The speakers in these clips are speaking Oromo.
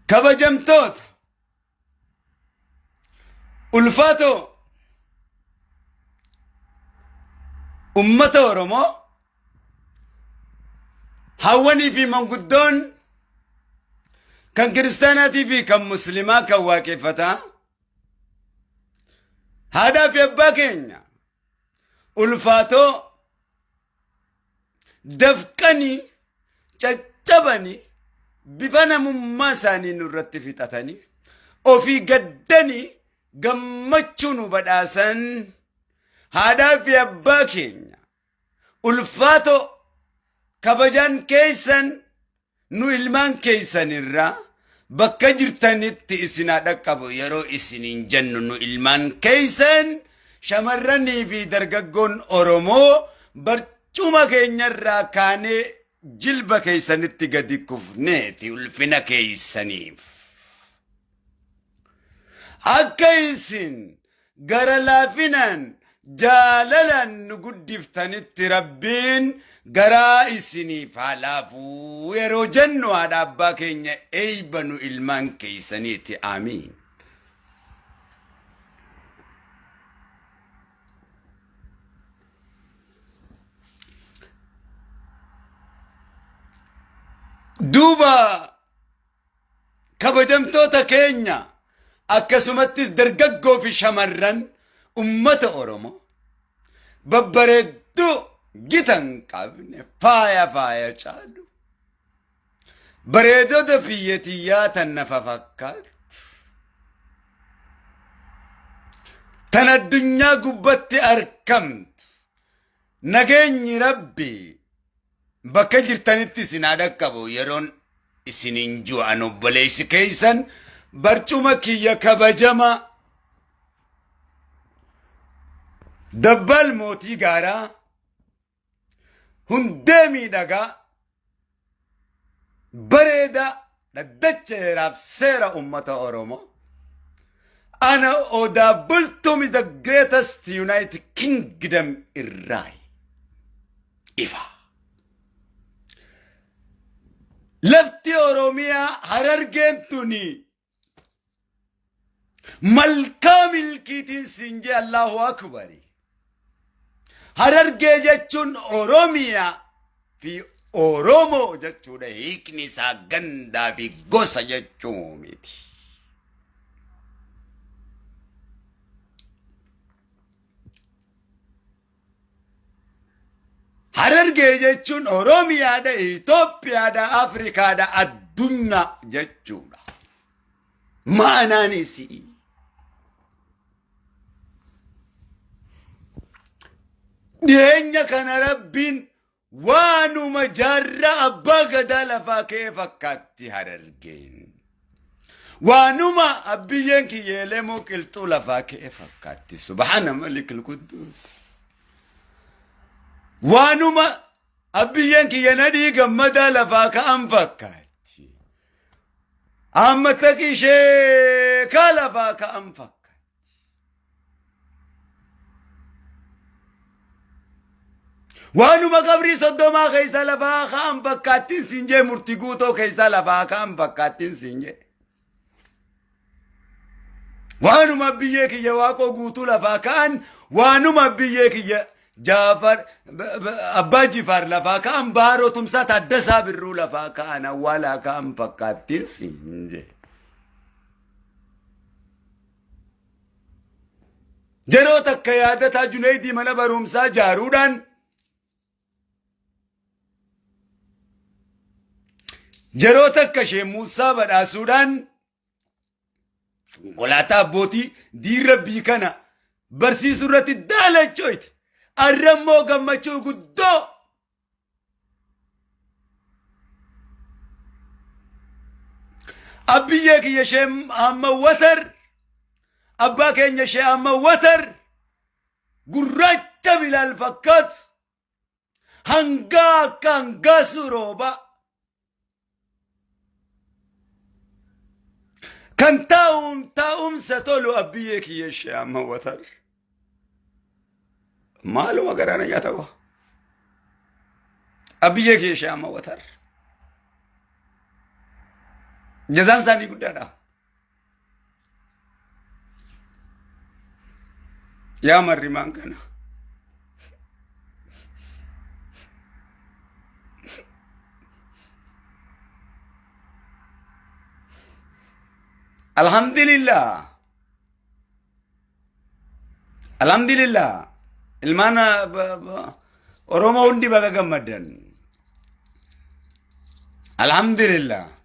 كبجمتوت ألفاتو أمة أورمو هوني في منقدون كان كريستياناتي في كان مسلمة كان واقفتا هذا في أباكين ألفاتو دفقني چچبني بفنا مماساني نرتفي تتاني او في قدني قمتشونو بداسن هذا في أباكين ألفاتو كبجان كيسن نو إلمان كيسن الرا بكا جرتانيت إسنا دكابو يرو إسنين جنو نو إلمان كيسن شمرني في درقاقون أورومو برچوما كينيا الرا كاني جلبا كيسنت قد كفنيتي والفنا كيسنيف أكيسن غرلافنان جاللا نقود فتنت ربين غرائسني فالافو يرو جنو هذا باكين ايبنو المان كيسنيتي آمين دوبا كبجمتوتا كينيا أكسمتس درققو في شمرن أمة أورومو ببردو جتن قبن فايا چالو بريدو دفيتيات النففكات تنا الدنيا قبت أركمت نجيني ربي بكجر تنتي سنادك كبو يرون اسننجو أنو بليس كيسن برچومك يا كبجما دبل موتي غارا هندمي دغا بريدا ندچراف سيرا أمة أورومو أنا أودا بلتومي the greatest United Kingdom الراي إفا لفتي أوروميا هررجن توني ملكامل كيتين سنجي الله أكبر هررجي جتشون أوروميا في أورومو جتشون هيكني ساقندا في قوسا جتشوميتي هررجي جتشون أوروميا دا إثيوبيا دا أفريقيا دا الدنيا جتشون ما أنا نسي دينيا كان ربين وانو مجرى أبا قدال فاكي فكاتي هررجين وانو ما أبيين كي يلمو كلتو لفاكي فكاتي سبحان ملك القدوس وانو ما أبيين كي ينادي قمدا لفاكا أنفكاتي أمتكي شيكا لفاكا أنفكاتي وانو ما قبري صدوما خيسا لفاكا أنفكاتي سنجي مرتقوتو خيسا لفاكا أنفكاتي سنجي وانو ما بيك يواكو قوتو لفاكان وانو ما بيك جافر أبا جفار لفاكان بارو تمسا تدسا برو لفاكان ولا كان فكاتي سنجي جرو تك قيادة جنيدي من برومسا جارودان جرو تك شي موسى بدا سودان قلاتا بوتي دي ربي كان برسي سورة الدالة جويت الرمو قمچو قدو أبيك يا شيم أما وتر أباك يا شيم أما وتر قررت بلا الفكات هنگا سروبا كان تاوم ستولو أبيك يا شيم أما وتر مالو مقرانا يا توا أبيك يا شيم أما وتر جزان ثاني قدنا يا مري مان كنا الحمد لله الحمد لله المانا أروما وندي بقى جمدن الحمد لله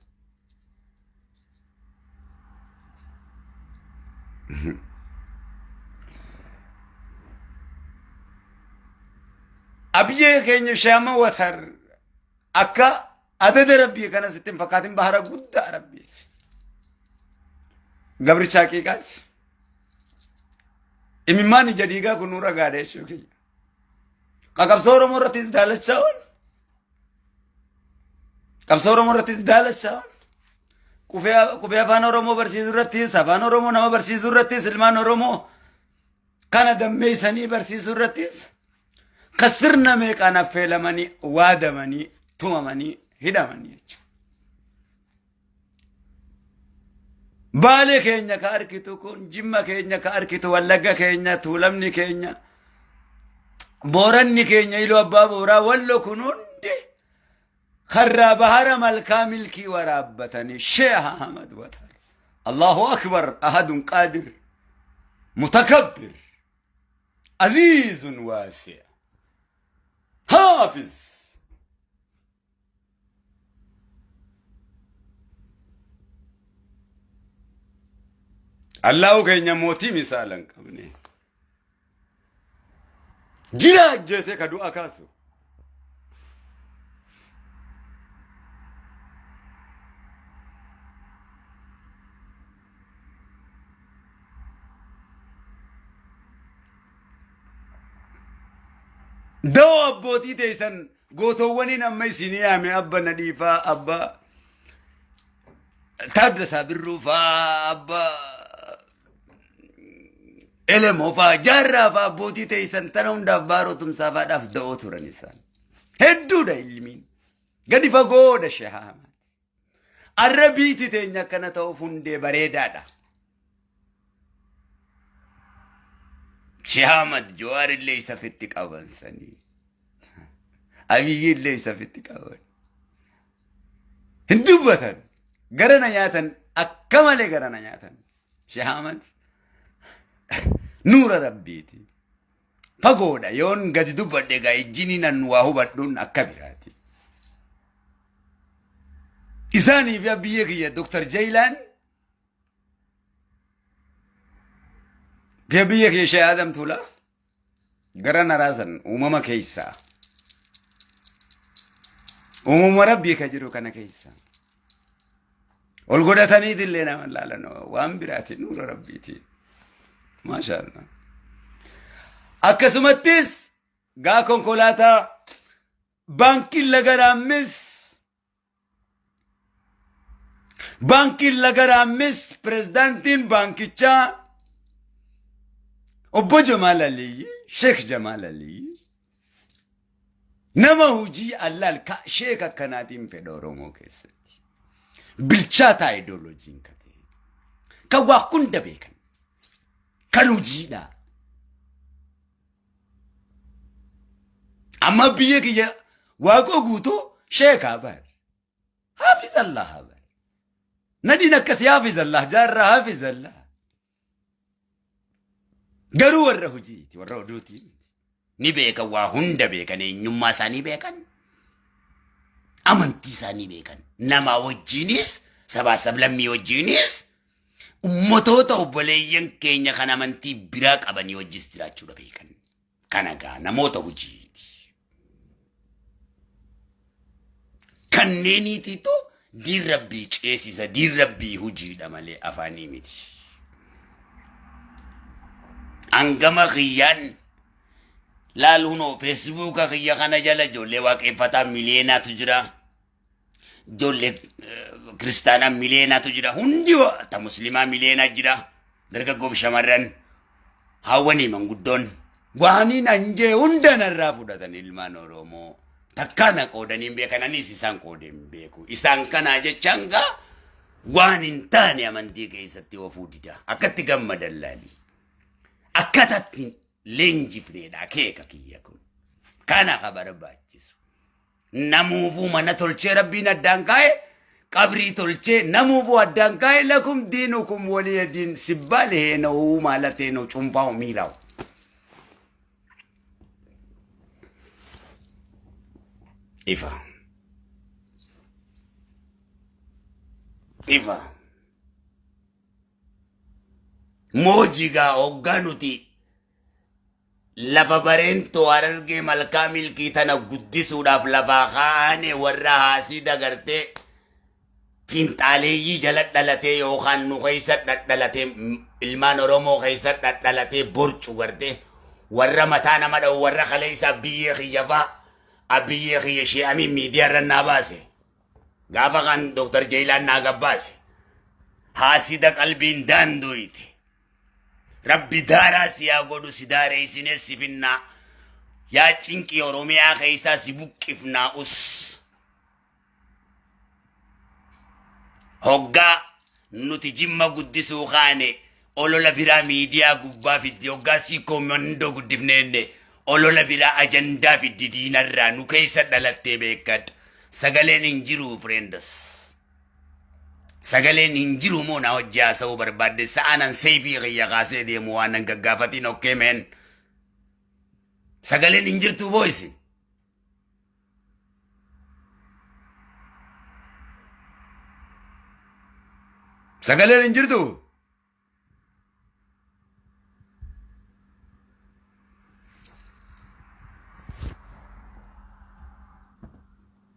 أبيه كأنه شامة وثر أكا أدد ربي كنا ستين فكاتين بحر قد ربي قبر شاكي كاس إمامي جديقا كنورا قادة شوكي كابسورو مرتيز دالت شاون كابسورو مرتيز دالت شاون كوفيا فان أورومو برسيز رتيز أفان أورومو نما برسيز رتيز المان أورومو كان دمي سني برسيز رتيز كسرنا ميك أنا فيلماني وادماني توماني هداماني بالي كينيا كاركيتو كون جيما كينيا كاركيتو ولغا كينيا تولمني كينيا بورني كينيا إلو أبا بورا ولو كنون دي خرى بهر الكامل كي ورابتني شيخ أحمد وطر الله أكبر أحد قادر متكبر عزيز واسع حافظ الله كينيا موتي مثالا كبني جيلا جيسي كدو أكاسو دو أبوتي تيسن قوتواني نمي سينيامي أبا نديفا أبا تدرس بالروفا أبا إلمو فا جارة فا بوتي تيسن تنم دفبارو تمسافا دف دو ترانيسان هدو دا علمين قد فا قود الشهامات الربيتي تينيا كانت وفندي بريدا دا شهامت جوار اللي سفتك أبن سني أبي اللي سفتك أبن هندو بطن قرنا ياتن أكمل قرنا ياتن شهامت نور ربيتي فقودا يون قد دبت دقا إجينينا وهو بدون أكبراتي إساني في أبيك يا دكتور جيلان في أبيك يا شيخ آدم تولا قرنا رازن وماما كيسا وماما ربيك أجرو كان كيسا والقودة ثاني دلنا من لا لنو وأمبراتي نور ربيتي ما شاء الله أكسمتس غا كونكولاتا بانكي لغرامس بريزدانتين بانكيچا أبو جمال علي شيخ جمال علي نما هجي الله شيخ كناتين فدورومو كيستي بالشاتا ايديولوجين كتي كوا كندا بيكن كانوا جيدا أما بيك يا واقو قوتو شيخ هابر حافظ الله هابر ندي نكس حافظ الله جار حافظ الله قروا ورّه جيتي ورّه دوتي نبيك وهند بيكن إنما ساني بيكن أمنتي ساني بيكن نما وجينيس سبا سبلمي وجينيس أمتوتا وبليين كينيا خنا منتي براك أبني وجسترا تشودا بيكن كناغا نموتا وجيتي كنيني تيتو دي ربي تشيسيسا دي ربي هجيدا مالي أفاني ميتي أنغما خيان لا لونو فيسبوك خيا خنا جالا جولي واقع فتا ملينا تجرا جولي كريستانا ملينا تجرا هنديو تا مسلمة ملينا جرا درجة قوب شمرن هاوني من قدون واني ننجي هندنا الرافودة تنلمان رومو تكانا كودن بيكنا نيسي سان كودن بيكو إسان كان أجي چانغا وان انتاني أمنتي كيستي وفوددا أكتي قمد اللالي أكتت لنجي فريدا كيكا كي يكون كان خبر باجسو نموفو من تلچه ربنا الدنكاي قبري تلچه نموفو الدنكاي لكم دينكم ولي دين سباله نو مالتينو چمپاو ميراو إفا موجيغا أوغانوتي لفا برينتو أررغي ملكامل كي تنا قدسو داف لفا خاني ورها سيدا غرتي فين تالي جلت دلتي يوخان نو خيست دلتي المان رومو خيست دلتي برچو غرتي ورا متانا مدو ورا خليسا بيخي يفا أبيخي يشي أمي ميديا رناباسي غافا كان دكتور جيلان ناغباسي هاسيدا قلبين داندويتي ربي دارا سيا غدو سيداري سينسي فينا يا تشينكي اوروميا خيسا سيبوكيفنا اس هوغا نوتي جيما غدسو خاني اولولا بيرا ميديا غوبا في ديوغا سي كوموندو غدفنيني اولولا بيرا اجندا في دينا رانو كيسا دلاتي بيكات سغالين انجيرو فريندس سغالين انجيرو مونا وجا سو برباد سانا سيفي غيا غاسي دي موانا غغافتين اوكي من سغالين انجيرتو بويسي سغالين انجيرتو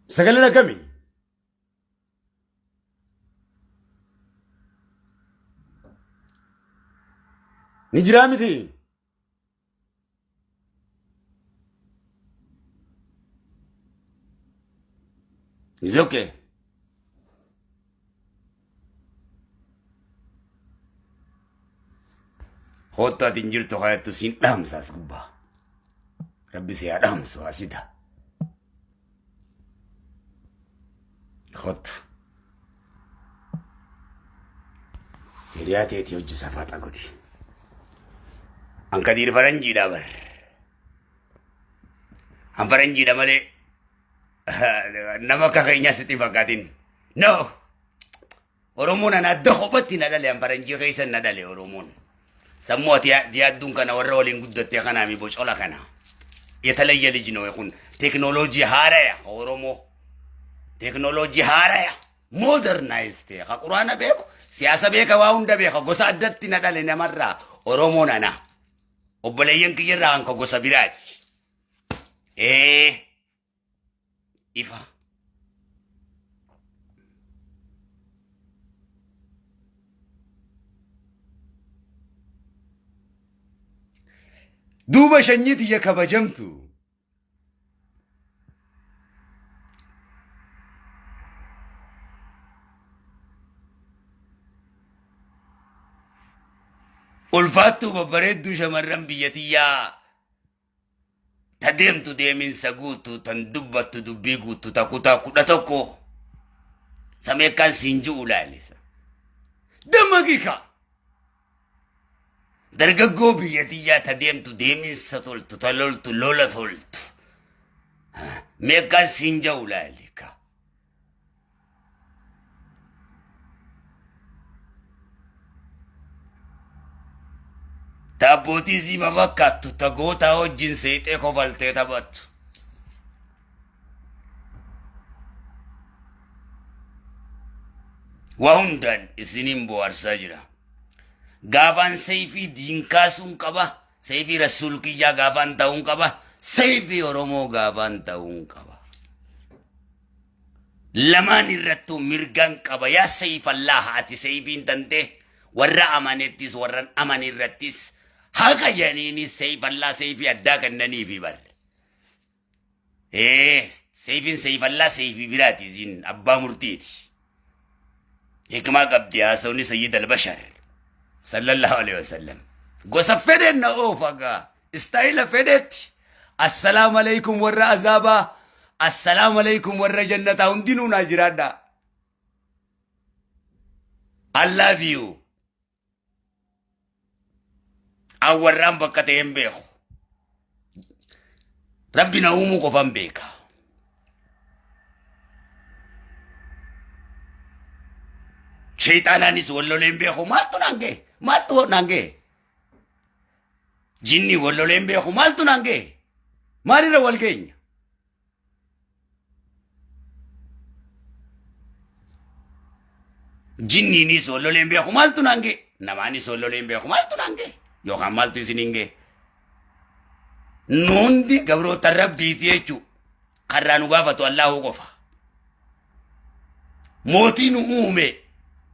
سغالين كمي نجرامتي It's okay. خوتا تنجر تو خيات سين دام ساس غبا ربي سي دام سو اسيدا خوت رياتي تيوج سفات اغودي انك دير فرنجي دابر هم فرنجي دمالي نمكا خينيا ستي فكاتين نو oromoon ana adda qophatti na dhale ambaranjii keessan na dhale oromoon sammooti diyaadduun kana warra waliin guddattee kanaami bocola kana የተለየ ልጅ ነው ይሁን ቴክኖሎጂ ሃራያ ኦሮሞ ቴክኖሎጂ ሃራያ ሞደርናይዝድ ከቁርአን ቤኩ ሲያሰ ቤከ ዋው እንደ ቤከ ጎሳ አደtti na dhale namarra oromoon ana obboleeyyan kiyyirraa anko gosa biraati ifa دوبا شنيت يا كبجمتو ulfaattu babbareeddu shamarran biyyatiyyaa tadeemtu deeminsa guutu tan dubbattu dubbii guutu takutaa kudha tokko sameekaan siinjuu ulaalisa dammaqika dargaggoo biyyatiyyaa tadeemtu deeminsa toltu taloltu lola toltu meekaan siinja ulaalika taabbotii siima fakkaattu tagootaa wajjin seexee kofaltee taphattu waa hundaan isiniin bohaarsaa jira gaafaan sayfii diinkaasuun qaba sayfii rasuul kiyyaa gaafaan ta'uun qaba sayfii oromoo gaafaan ta'uun qaba lamaan irrattuu mirgaan qaba yaa sayfallaa haati sayfiin tantee warra amanettis warran aman irrattis haka janiini sayfallaa sayfii addaa kannaniifi bar sayfiin sayfallaa sayfii biraati isin abbaa murtiiti hikmaa qabdi haasawni sayyid albashar صلى الله عليه وسلم قصة فدن أوفقا استايل فدت السلام عليكم ورا عذابا السلام عليكم ورا جنة هندينو ناجرادا I love you. Awarran bakka ta'een beeku. Rabbi na uumuu qofan beeka. Shayxaanaanis walloleen beeku maaltu nange? Maaltu nange? Jinni walloleen beeku maaltu nange? Maalirra wal geenya? Jinniinis walloleen beeku maaltu nange? Namaanis walloleen beeku maaltu nange? Yookaan maaltu isin hinge? Nuundi gabroota rabbiiti jechuu karraa nu gaafatu Allahu qofa. Mootii nu uume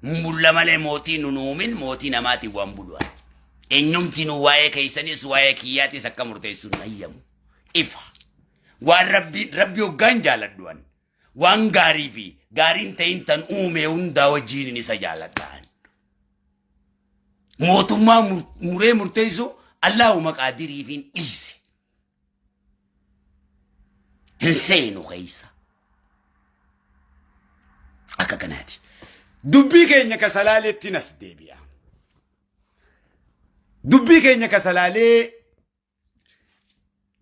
mulla malee mootii nu uumin mootii namaati waan bulu'an. Eenyumti nu waa'ee keessanis waa'ee kiyyaatis akka murteessu nayyamu. Ifa. Waan rabbi hoggaan jaaladhuan. Waan gaarii fi gaariin ta'in tan uume hundaa wajjiin isa jaaladhaan. Mootummaa muree murteessu Allahu maqaadiriifiin dhiise. Hinseenu keessa. Akka kanaati. Dubbii keenya kasalaaleetti nas deebi'a. Dubbii keenya kasalaalee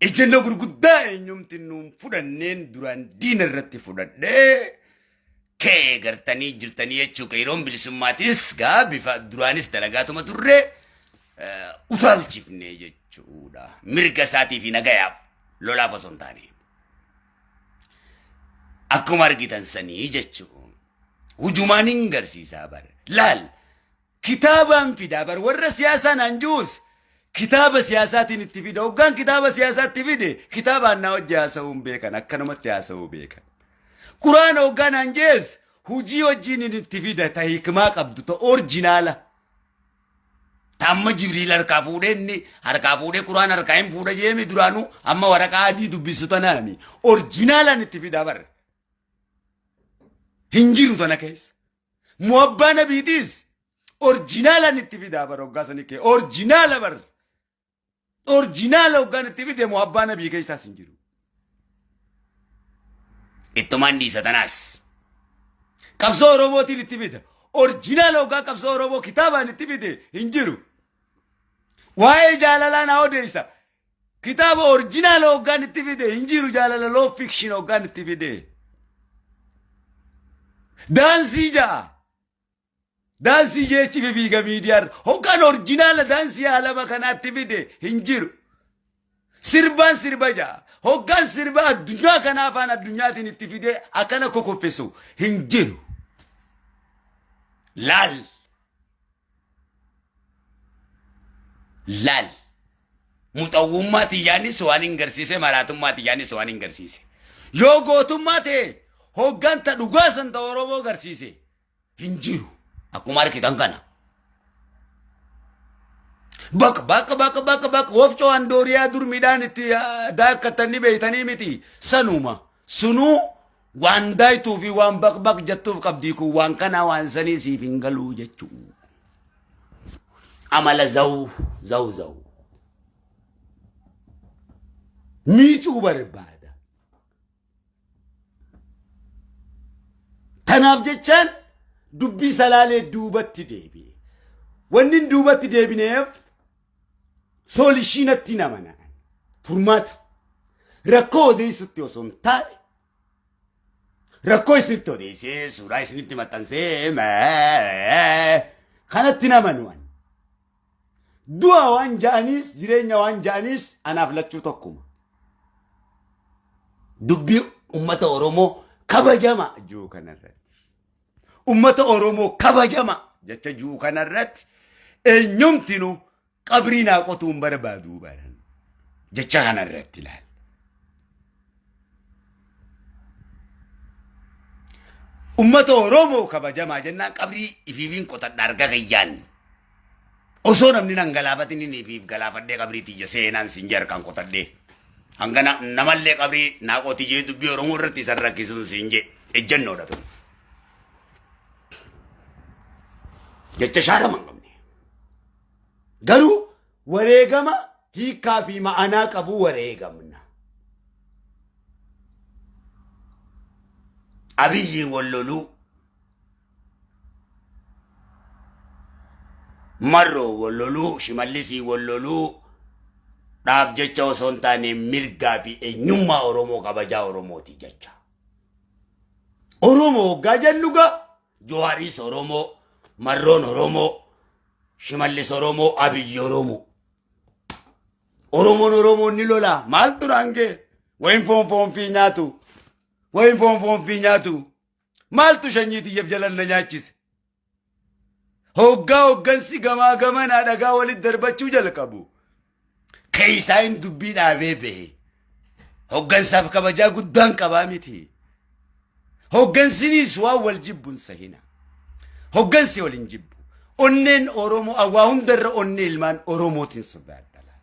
ejjennoo gurguddaa eenyumti nuun fudhanneen duraan diina irratti fudhadhee kee gartanii jirtanii jechuu qeeroon bilisummaatis gaa bifa duraanis dalagaatuma turre utaalchifne jechuudha. Mirga isaatii fi nagayaaf lolaaf osoo hin taane. Akkuma argitan sanii jechuun hujumaan hin garsiisaa bar. Laal kitaabaan fidaa bar warra siyaasaan hanjuus kitaaba siyaasaatiin itti fida. Hoggaan kitaaba siyaasaatti fide kitaabaan na hojii haasa'uun beekan akkanumatti haasa'uu beekan. Quraan hoggaan hanjees hujii wajjiin itti fida ta hikmaa qabdu ta orjinaala. Tamma Jibriil harkaa fuudhee Quraan harkaa hin fuudha jeemi duraanuu amma waraqaa adii dubbisu tanaami orjinaalaan itti fida bar. Hinjiru tana keessa. Muabbaa nabiitiis orjinaalaan itti fidaa bar hoggaasanii kee orjinaala bar. Orjinaala hoggaan itti fide muabbaa nabii keessaas hinjiru. Ittumaan dhiisa tanaas. Qabsoo Oromootiin itti fida. Orjinaala hoggaa qabsoo Oromoo kitaabaan itti fide hinjiru. Waa'ee jaalalaa na odeessa. Kitaaba orjinaala hoggaan itti fide hinjiru jaalala loo fikshin hoggaan itti fide. Daansii ja'a. Daansii jechi bibiiga miidiyaar. Hoggaan orjinaala daansii haalama kanaatti fide hinjiru. Sirbaan sirba ja'a. Hoggaan sirba addunyaa kana afaan addunyaatiin itti fide akkana kokoppesu hinjiru. Laal. Laal. Muxawwummaa tiyyaanis waan hin garsiise maraatummaa tiyyaanis waan hin garsiise. Yoo gootummaa ta'e hoggaan ta dhugaa santa Oromoo garsiise hinjiru. Akkuma argitan kana. Bak wofcoo handooriyaa dur midhaan itti daakkatanii beeytanii miti. Sanuma. Sunuu waan daayituu fi waan bak jettuuf qabdii kun waan kana waan sanii siif hin galuu jechuu. Amala zawu. Miicuu barbaada. Tanaaf jechaan dubbii salaalee duubatti deebi'e. Wanni duubatti deebineef soolishiinatti namanaan furmaata rakkoo odeessutti osoo hin taane rakkoo isinitti odeessee suuraa isinitti maxxansee kanatti namanuwan du'a waan ja'aniis jireenya waan ja'aniis anaaf lachuu tokkuma. Dubbii ummata Oromoo kabajama juu kanarratti. Ummata Oromoo kabajama jecha juu kanarratti eenyumtinu qabrii naa qotuun barbaaduu baran jecha kanarratti ilaal. Ummata Oromoo kabajamaa jennaan qabrii ifiifiin qotadha arga gayyaan. Osoo namni nan galaafatini ifiif galaafadhee qabrii tiyya seenaan sin jarkan qotadhee. Hangana namallee qabrii naa qotii jee dubbii Oromoo irratti isan rakkisuun siin jee ejjennoodha tun. Jecha shaarama hin qabne. Garuu wareegama hiikaa fi ma'anaa qabu wareegamna. Abiyyiin wal loluu marro wallolu shimallisi wallolu dhaaf jecha osoo hin taane mirgaa fi eenyummaa Oromoo kabajaa Oromooti jecha. Oromoo hoggaa jennuga Jawaaris Oromoo, Marroon Oromoo, Shimallis Oromoo, Abiyyi Oromoo. Oromoon Oromoon ni lola maal turaange wayin foon fi nyaatu wayin foon fi nyaatu maaltu shanyiitiyyeef jalan na nyaachise. Hoggansi gamaa gamanaa dhagaa walit darbachuu jalqabu. Keessayin dubbii dhaabee bahe. Hoggansaaf kabajaa guddaan qabaa miti. Hoggansinis waan wal jibbuun sahina. Hoggansi waliin jibbu. Onneen Oromoo awwaa hundarra onnee ilmaan Oromootiin sodaadhala.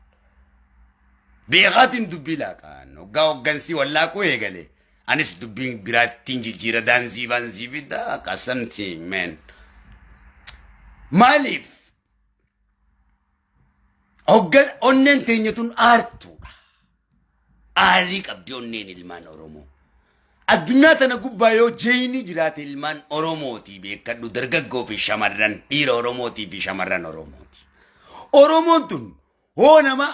Beekaatiin dubbii laaqaan. Hoggansi wallaaquu eegale. Anis dubbiin biraattiin jijjiira daanzii baanzii fiddaa qasamti meen. Maaliif? Onneen teenyatuun aartuudha. Aarii qabdi onneen ilmaan Oromoo. Addunyaa tana gubbaa yoo jeeyini jiraate ilmaan Oromootii beekadhu dargaggoo fi shamarran dhiira Oromootii fi shamarran Oromooti. Oromoon tun hoo nama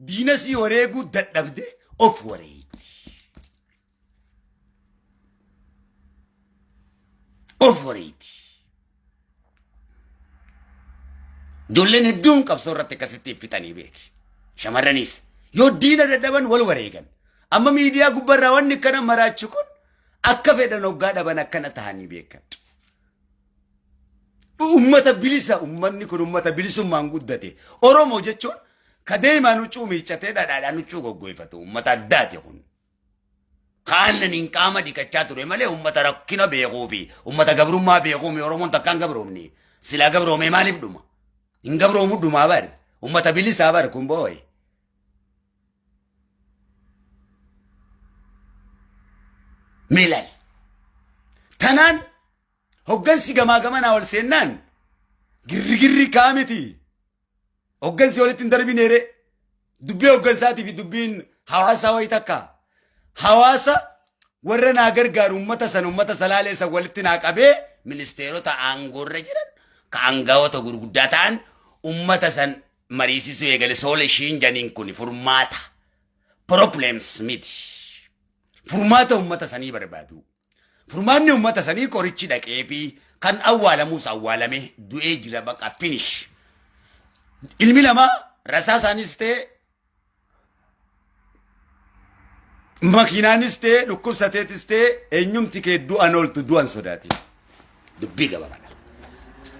diinasii wareeguu dadhabde of wareeyti. Of wareeyti. Ijoolleen hedduun qabsoo irratti akkasitti iffitanii beeki. Shamarranis yoo diina dadhaban wal wareegan. Amma miidiyaa gubbarraa wanni kana maraachi kun akka fedhan hoggaa dhaban akkana tahanii beekadhu. Ummata bilisa ummanni kun ummata bilisummaan guddate. Oromoo jechuun kadeemaan huccuu miiccatee dhadhaadhaan huccuu goggoifatu ummata addaati kun. Kaannan hin qaama dhiqachaa ture malee ummata rakkina beekuu fi ummata gabrummaa beekuu mi Oromoon takkaan gabroomni. Silaa gabroomee maaliif dhuma? Hin gabroomu dhumaa bari. Ummata bilisaa bari kun boo'e. Milal. Tanaan hoggansi gamaa gamanaa ol seennaan girri kaamiti. Hoggansi walitti hin darbineere. Dubbii hoggansaatii fi dubbiin hawaasaa wayi takka. Hawaasa warra naa gargaaru ummata salaalee san walitti naa qabee ministeerota aangoorra jiran ka aangawoota gurguddaa ta'an ummata san mariisisuu eegale soola ishiin janiin kun furmaata. Problems miti. Furmaata ummata sanii barbaadu. Furmaanni ummata sanii qorichi dhaqee fi kan awwaalamuus awwaalame du'ee jira baqa finish. Ilmi namaa rasaa isaanis ta'e makiinaanis ta'e dhukkubsateetis ta'e eenyumti kee du'an ooltu du'an sodaati. Dubbii gabaabadha.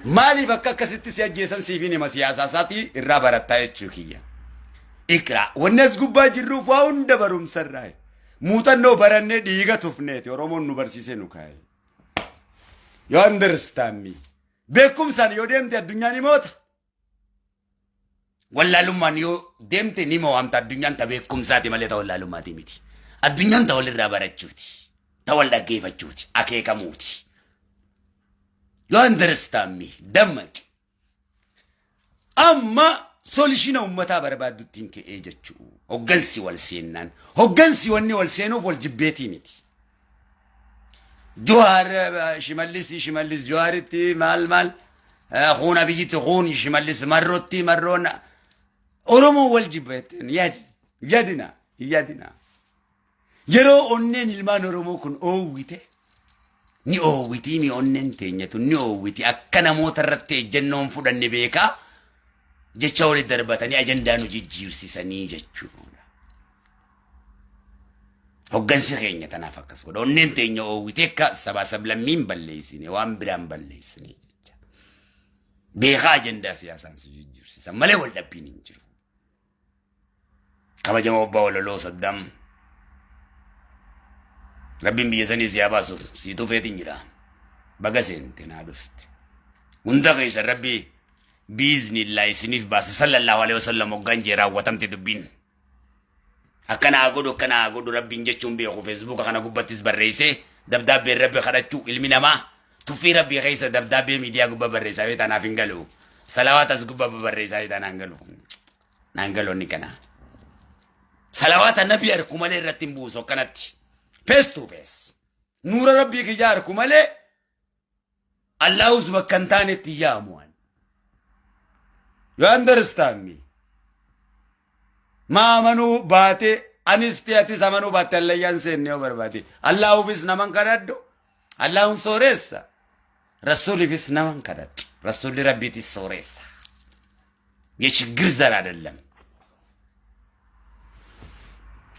Maaliif akka akkasitti si ajjeesan siifiin hima siyaasaa isaatii irraa barattaa jechuu kiyya. Ikraa wanni as gubbaa jirruuf waa hunda barumsarraa. Muuxannoo barannee dhiiga tufneeti Oromoon nu barsiisee nu kaa'e. You understand me? Beekumsaan yoo deemte addunyaan ni moota. Wallaalummaan yoo deemte ni mo'amta addunyaan ta beekumsaati malee ta wallaalummaati miti. Addunyaan ta walirraa barachuuti. Ta wal dhaggeeffachuuti. Akeekamuuti. You understand me? Dammaqi. Amma solishina ummataa barbaadduutiin ka'ee jechuu. Hoggansi wal seennaan. Hoggansi wanni wal seenuuf wal jibbeetii miti. Jawaar shimallis jawaaritti maal huun abiyyitti huun shimallis marrootti marroon Oromoo wal jibbeetiin yaadina. Yeroo onneen ilmaan Oromoo kun oowwite ni oowwiti mi onneen teenyatu ni oowwiti akka namoota irratti ejjennoon fudhanne beekaa. Jecha wali darbatanii ajandaa nu jijjiirsisanii jechuudha. Hoggansi keenya tanaaf akkas godha. Onneen teenya oowwite akka sabaa sablammiin balleessine waan biraan balleessine jecha. Beekaa ajandaa siyaasaan si jijjiirsisan malee wal dhabbiin hin jiru. Kabajama obbaa walaloo Saddam. Rabbiin biyya sanii si haa baasuuf siituu feetiin jira. Baga seente naa dhufte. Hunda keessa rabbii بإذن الله سنيف باس صلى الله عليه وسلم وغانجيرا وتمت دبين أكنا أقول ربي نجتشون بيخو فيسبوك أنا قبتز بالرئيسة دبداب بي ربي خرجتو علمنا ما تفي ربي خيسة دبداب بي ميديا قبا بالرئيسة ويتانا فنقلو صلوات از قبا بالرئيسة ويتانا نانقلو نكنا صلوات النبي أركو مالي رتن بوسو كانت فيس تو فيس نور ربي كجا أركو مالي الله أزبك كنتاني تياموان You understand me? ما منو باتي أنستياتي سامنو باتي الله ينسين نيو بربادي الله فيس نمان كردو الله سوريسا رسولي فيس نمان كرد رسولي ربيتي سوريسا يشجر زرادلهم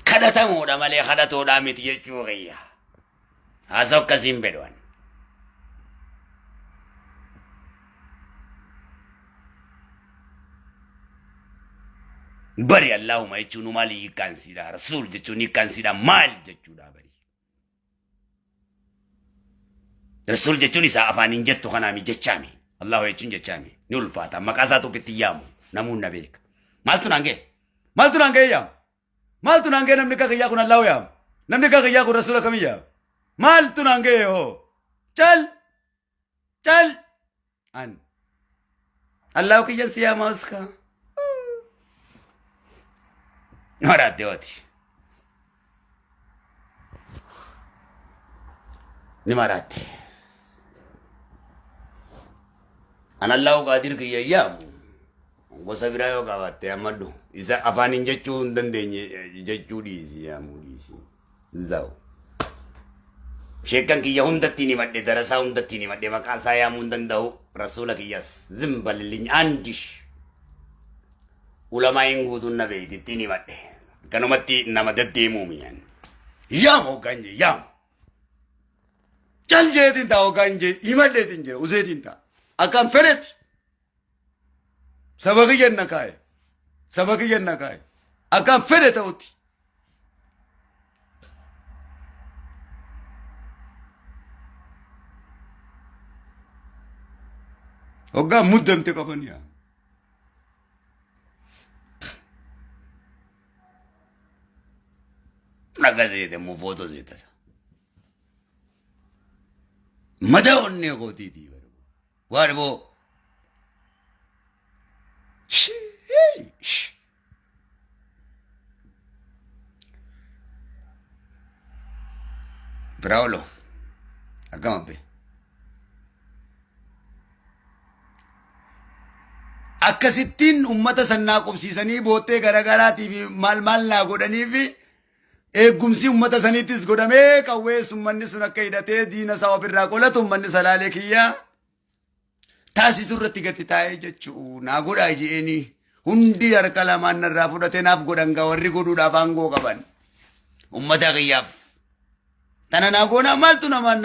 خدته مودا مالي خدته داميت يجوغيا هذا كزين بدوان بري اللهم يجونو مالي يكانسيدا رسول جتوني كانسيدا مال جتودا بري رسول جتوني سافانين جتو خنامي جتشامي الله يجون جتشامي نول فاتا مكاساتو بتيامو نمون نبيك مالتو نانجي يام مالتو نانجي نمني كاكيا كون الله يام نمني كاكيا كون رسول كميا مالتو نانجي هو چل ان الله كي ينسيا ماسكا نورا ديوتي نمارات أنا الله قادر كي يام وسبيرا يو كابات أمدو إذا أفانين جتشون دندني جتشو ديسي يا موديسي زاو شيكان كي يهون دتيني مدة درساون دتيني مدة مكاسا يا مندندو رسولك يس زمبل لين أنجش ulama ingutun na be ditini mate kanumati namadatti mumian yam oganje yam chanje dinta oganje imade dinje uze dinta akan feret sabagiyen nakai akan feret oti oga muddam te kapania نقزيد مو فوتو زيتا مدى وني قوتي دي واربو براولو أقام بي أكسيتين أمتا سناكم سيساني بوتي غرغراتي في مال لا قدني في gumsi ummata sanitis godame kawes ummanni sun akka hidhatee diina isaa ofirraa qolatu ummanni salaalee kiyya taasisu irratti gati taa'ee jechuu naa godhaa jeeni hundi harka lamaan narraa fudhatee naaf godhanga warri godhuudhaaf aangoo qaban ummata kiyyaaf tana naa goonaa maaltu namaan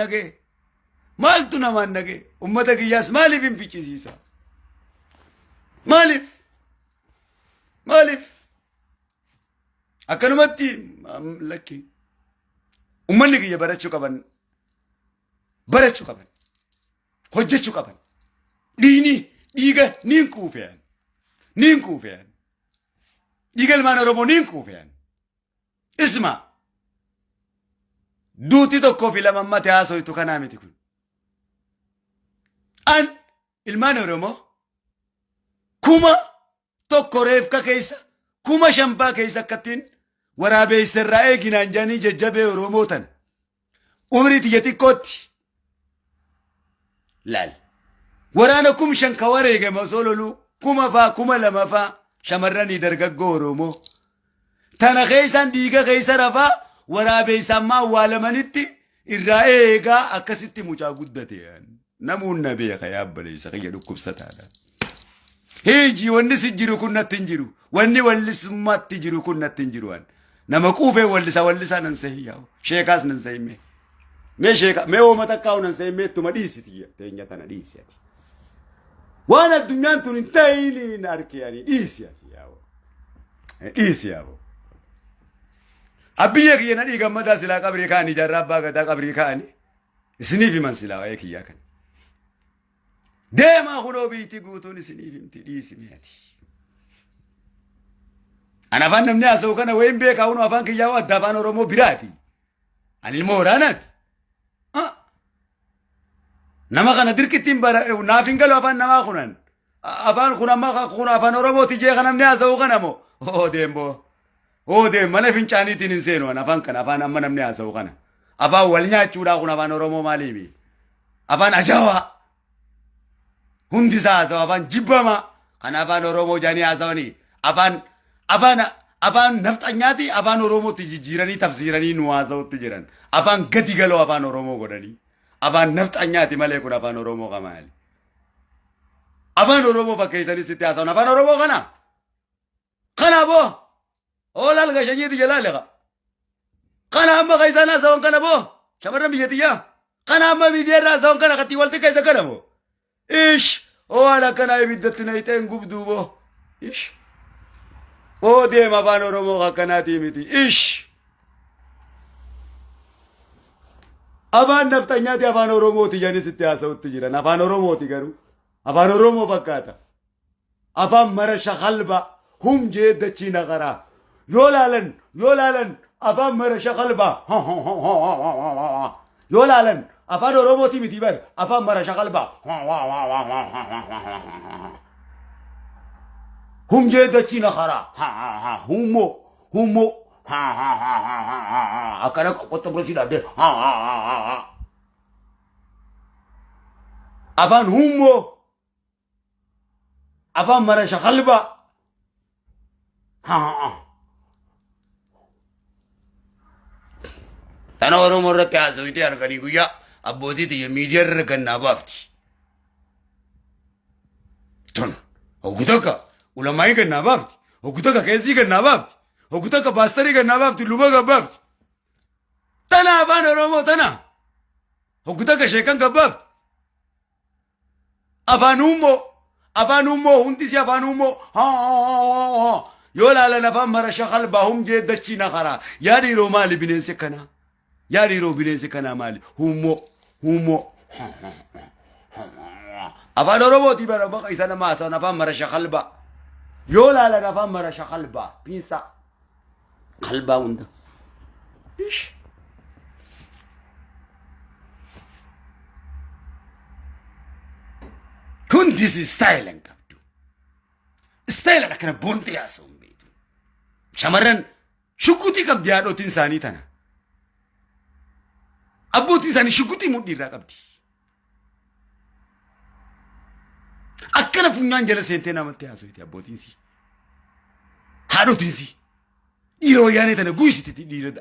nage ummata kiyyaas maaliif hin ficcisiisa maaliif akkanumatti lakki ummanni kiyya barachuu qaban hojjechuu qaban dhiiga niin kuufeyan dhiiga ilmaan oromoo niin kuufeyan isma duuti tokkoo fi lamammate haasoytu kanaa miti kun an ilmaan oromoo kuma tokko reefka keessa kuma shambaa keessa akkattiin waraabee isarraa eeginaan jaanii jajjabee oromootan umrii tiyya xiqqootti laal waraana kum shan ka wareegame osoo loluu kuma faa kuma lama faa shamarranii dargaggoo oromoo tana keessaan dhiiga keessa rafaa waraabee isammaa awwaalamanitti irraa eegaa akkasitti mucaa guddate namuun na beeka yaabbaleessa kiyya dhukkubsataadha heejii wanni si jiru kun natti hin jiru wanni wallisummaatti jiru kun natti hin jiru nama quufee wallisa nan sehiyaw sheekaas nan sehime me sheeka me ooma takkaawu nan sehime tuma dhiisiti teenya tana dhiisiyati waan addunyaan tun hin ta'iniin arkeyani dhiisiyawo abbiyya kiyya nadhii gammadaa silaa qabrii kaanii jarraa abbaa gadaa qabrii kaanii isiniif himan silaa waa'ee kiyyaa kan deemaa kunoo biitii guutuun isiniif himti dhiisimiyati أنا فان نمني أسوق أنا وين بيك أو نافان كي جاوا دفان أورومو براتي أنا المورانات نما خنا دركتين برا نافين قالوا أفان نما خنان أفان خنا ما خنا أفان أورومو تيجي خنا نمني أسوق أنا مو ديم ما نفين شاني تين إنسانو أنا فان كنا أفان أما نمني أسوق أنا أفان ولنيا تشودا خنا أفان أورومو ماليبي أفان أجاوا هندي ساسو أفان جبما أنا أفان أورومو جاني أزوني أفان نفتنياتي أفان أورومو تجيراني تفسيراني نوازو تجيران أفان قدي قالوا أفان أورومو قدني أفان نفتنياتي مالكون أفان أورومو كمالي أفان أورومو فكيساني ستي أزون أفان أورومو خنا بو أولا الغشنية دي جلالها خنا أما كيسانا أزون خنا بو شمرنا بيجتيا خنا أما بيدير أزون خنا خطي والتي كيسا خنا بو إيش أولا كنا يبدتنا يتين قبدو بو إيش او ديما بانو رومو كناتي ميتي إيش أبان نفتنياتي أبانو رومو تجاني ستي أسوت تجيران أبانو رومو تجارو أبانو رومو فكاتا أفان مرشا خلبا هم جيد تشينا غرا يولالن أفان مرشا خلبا يولالن أفانو رومو تي ميتي بر أفان مرشا خلبا هم جيد تشينا غرا همو أكنا كوتا برسيلا ده أفان همو أفان مرشا خلبا أنا ورم ورت يا زوجتي أنا كني كويا أبودي تيجي ميديا ركنا بافتي تون أقولك ولا ما يكنا بافتي أقولك كيسي كنا بافتي أقولك باستري كنا بافتي لوبا بافتي تنا أفان ورمو تنا أقولك شيكان كبافتي أفان أمو هندسي أفان أمو يولا لنا فان مرشا خلبهم جيد تشينا خرا ياري رو مالي بنيسي كنا ياري رو بنيسي كنا مالي همو أفان روبوتي برا بقى إسانا ما أسانا فان مرشا خلبا يولا لنا فان مرشا خلبا بينسا خلبا وندا إيش كنتي ستايلن كابدو ستايل أنا كنا بونتي أسوم بيتو شمرن شكوتي كابدي أدو تنساني تنا أبو تنساني شكوتي مدير كابدي أكنا فنان جل سنتنا ملتي أسويتي أبو تنسي هادو تنسي إيرو يعني تنا قويسيتي ديرو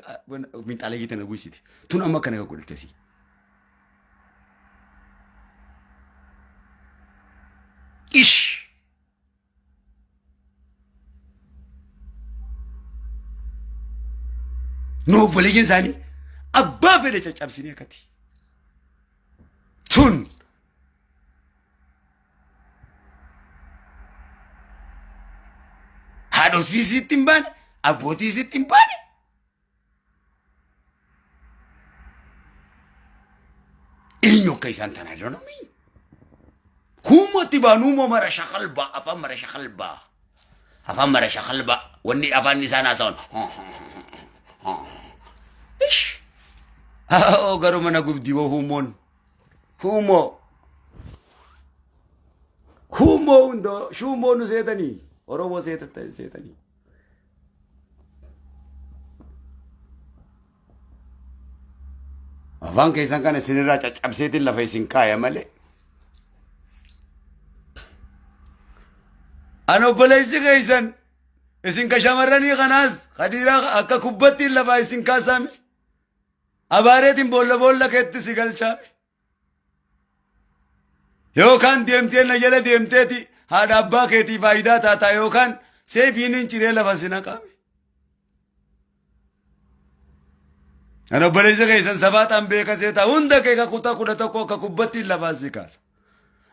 من تعليقي تنا قويسيتي تون أما كنا قول تسي إيش نو بلجن زاني أبا فيلي تجاب سيني كتي تون هادو سيسي تيمبان أبو تيسي تيمبان إنيو كيسان تنا جنومي هم تبانو مرشا خلبا أفهم مرشا خلبا أفهم مرشا خلبا وني أفهم نسانا سون إيش أو غرو منا قبدي وهمون همو ندو شو مو نسيتني أروبو سيتني أفهم كيسان كان سنرا تجاب سيتي لفايسين كايا مالي أنا بلايسي كيسان إسين كشامراني خناز خديرا أكا كوبتي لفا إسين كاسامي أبارتين بولا كيتي سيقل شامي يو كان ديمتين نجل ديمتيتي هذا أبا كيتي فايدة تاتا يو كان سيفين انچيري لفا سينا كامي أنا بلايسي كيسان سبات أمبيكا سيتا هندا كيكا كوتا كوتا كوكا كوبتي لفا سيكاس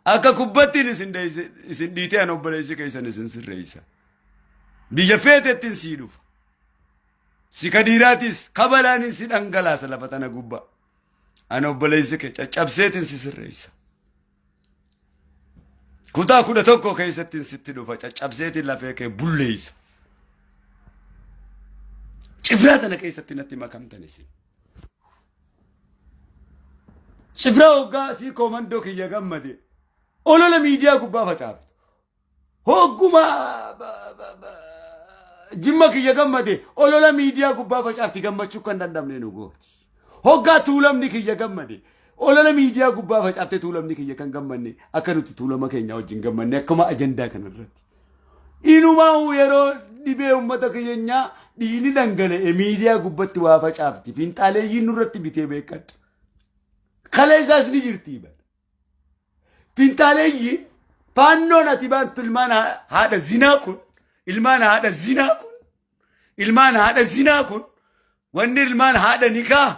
أكا كوبتين إسين ديتي أنا بلايسي كيسان إسين سرئيسا بيجا فيتت تنسيلوف سيكاديراتيس كابلاني سيد أنقلاس لفتانا قبا أنا بلايسي كيسان چابسيتن سرئيسا كوتا كودا توكو كيسان ستلوفا چابسيتن لفيكي بوليسا چفراتنا كيسان تنتي مكامتن إسين چفراوغا سي كوماندو كي يغمدي أولا ميديا قبا فتافت هوكما جمّا كي يغمدي أولا ميديا قبا فتافت غمّچو كان دندامني نوغو هوغا تولمني كي يغمدي أولا ميديا قبا فتافت تولمني كي يكن غمّني أكنو تولما كي نياو جين غمّني كما أجندا كان رتي Inumaa yeroo dhibee uummata keenyaa dhiini dhangala'e miidiyaa gubbatti waa facaafti. Finxaaleeyyiin nurratti bitee beekadha. Kalee isaas ni jirti. Finxaaleeyyiin faannoon ati baattu ilmaan haadha zinaa kun, ilmaan haadha zinaa kun, ilmaan haadha zinaa kun, wanni ilmaan haadha nikaa,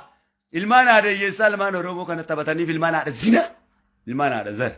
ilmaan haadha hiyyeessaa ilmaan Oromoo kana taphataniif ilmaan haadha zinaa, ilmaan haadha zar.